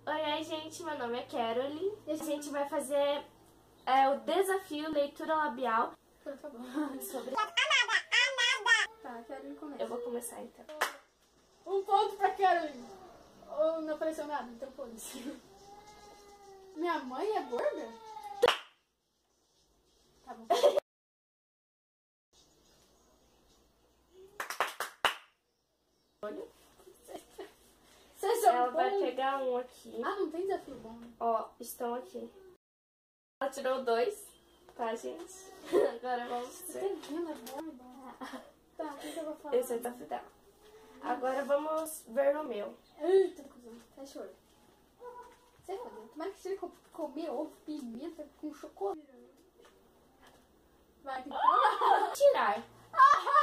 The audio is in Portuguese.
Oi, gente, meu nome é Caroline e a gente vai fazer o desafio leitura labial. Por favor. Sobre... Tá, Caroline começa. Eu vou começar então. 1 ponto pra Caroline. Ou não apareceu nada, então foda-se. Minha mãe é gorda? Tá bom. Olha. Seja Ela bom. vai pegar um aqui. Ah, não tem desafio bom. Ó, estão aqui. Ela tirou 2, tá, gente? Agora vamos ver. Tem venda bom. Tá, o que eu vou falar? Esse é o desafio dela. Agora vamos ver o meu. Eita, cuzão. Fecha o olho. Você fodeu. Tomara que você comer ovo, pimenta com chocolate. Vai, tem que falar. Tirar. Ah!